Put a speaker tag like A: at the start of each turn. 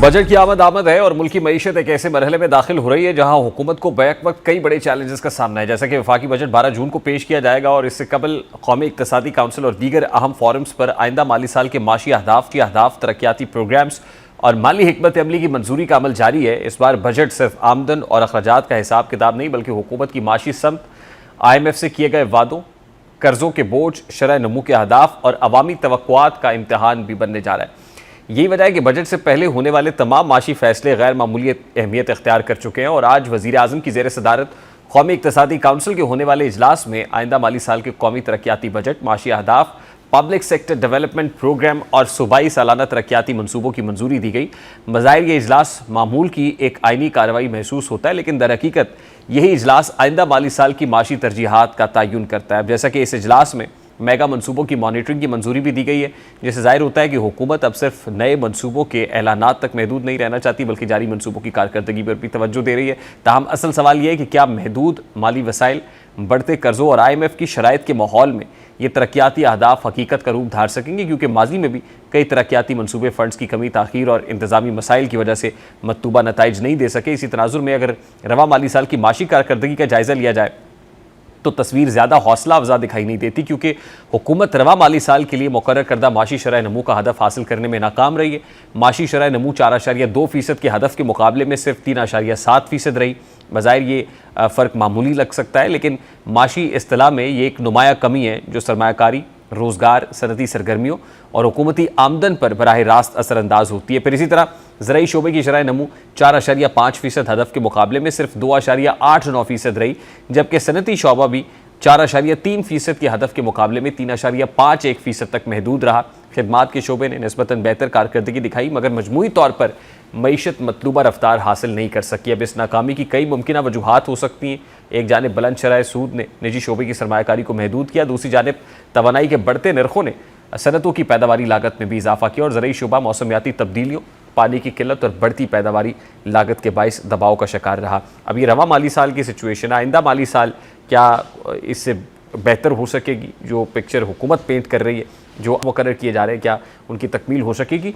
A: Budget की आमद है और मुल्क की मईशत एक ऐसे मरहले में दाखिल हो रही है जहां हुकूमत को बैक वक्त कई बड़े चैलेंजेस का सामना है। जैसा कि वफाकी बजट 12 जून को पेश किया जाएगा और इससे कबल कौमी इक्तसादी काउंसिल और दीगर अहम फोरम्स पर आइंदा माली साल के माशी अहदाफ तरक्याती प्रोग्राम्स और माली हिकमत अमली की मंजूरी का अमल जारी है। इस बार बजट सिर्फ आमदन और अखराजात का हिसाब किताब नहीं बल्कि हुकूमत की माशी समत, IMF से किए गए वादों, कर्जों के बोझ, शरह नमू के अहदाफ और अवामी तवक्कुआत का इम्तहान भी बनने जा रहा है। यही वजह है कि बजट से पहले होने वाले तमाम माशी फैसले गैर मामूली अहमियत इख्तियार कर चुके हैं और आज वज़ीर आज़म की ज़ेर सदारत कौमी इक्तसादी काउंसिल के होने वाले इजलास में आइंदा माली साल के कौमी तरक्याती बजट, माशी अहदाफ, पब्लिक सेक्टर डेवलपमेंट प्रोग्राम और सूबाई सालाना तरक्याती मनसूबों की मंजूरी दी गई। मज़ाहिर ये इजलास मामूल की एक आइनी कार्रवाई महसूस होता है, लेकिन दर हकीकत यही इजलास आइंदा माली साल की माशी तरजीहात का तयन करता है। जैसा कि इस इजलास में मेगा मनसूबों की मॉनिटरिंग की मंजूरी भी दी गई है, जिससे जाहिर होता है कि हुकूमत अब सिर्फ नए मनसूबों के ऐलानात तक महदूद नहीं रहना चाहती बल्कि जारी मनसूबों की कारकर्दगी पर भी तवज्जो दे रही है। ताहम असल सवाल यह है कि क्या महदूद माली वसाइल, बढ़ते कर्जों और IMF की शराइत के माहौल में ये तरक्याती अहदाफ हकीकत का रूप धार सकेंगे, क्योंकि माजी में भी कई तरक्याती मनसूबे फंड्स की कमी, ताखीर और इंतजामी मसाइल की वजह से मतलूबा नताइज नहीं दे सके। इसी तनाजुर में अगर रवा माली साल की माशी कारकर्दगी का जायज़ा लिया जाए तो तस्वीर ज़्यादा हौसला अफजा दिखाई नहीं देती, क्योंकि हुकूमत रवा माली साल के लिए मुकर्रर करदा माशी शरह नमू का हदफ हासिल करने में नाकाम रही है। माशी शरह नमू 4.2% के हदफ के मुकाबले में सिर्फ 3.7% रही। बज़ाहिर ये फ़र्क मामूली लग सकता है, लेकिन माशी इस्तिलाह में ये एक नुमाया कमी है जो सरमायाकारी, रोज़गार, सनती सरगर्मियों और हुकूमती आमदन पर बराह रास्त असरअंदाज होती है। फिर इसी तरह ज़राई शोबे की शरह नमू 4.5% हदफ के मुकाबले में सिर्फ 2.89% रही, जबकि सनती शोबा भी 4.3% के हदफ के मुकाबले में 3.51% तक महदूद रहा। खिदमात के शोबे ने निस्बतन बेहतर कारकर्दगी दिखाई, मगर मजमूई तौर पर मईशत मतलूबा रफ्तार हासिल नहीं कर सकी। अब इस नाकामी की कई मुमकिन वजूहात हो सकती हैं। एक जानिब बुलंद शरह सूद ने निजी शोबे की सरमायाकारी को महदूद किया, दूसरी जानिब तवानाई के बढ़ते नरखों ने सनतों की पैदावारी लागत में भी इजाफा किया और ज़राई शोबा मौसमियाती तब्दीलियों, पानी की किल्लत और बढ़ती पैदावारी लागत के बाइस दबाव का शिकार रहा। अब ये रवा माली साल की सिचुएशन, आइंदा माली साल क्या इससे बेहतर हो सकेगी? जो पिक्चर हुकूमत पेंट कर रही है, जो मुकर्रर किए जा रहे हैं, क्या उनकी तकमील हो सकेगी?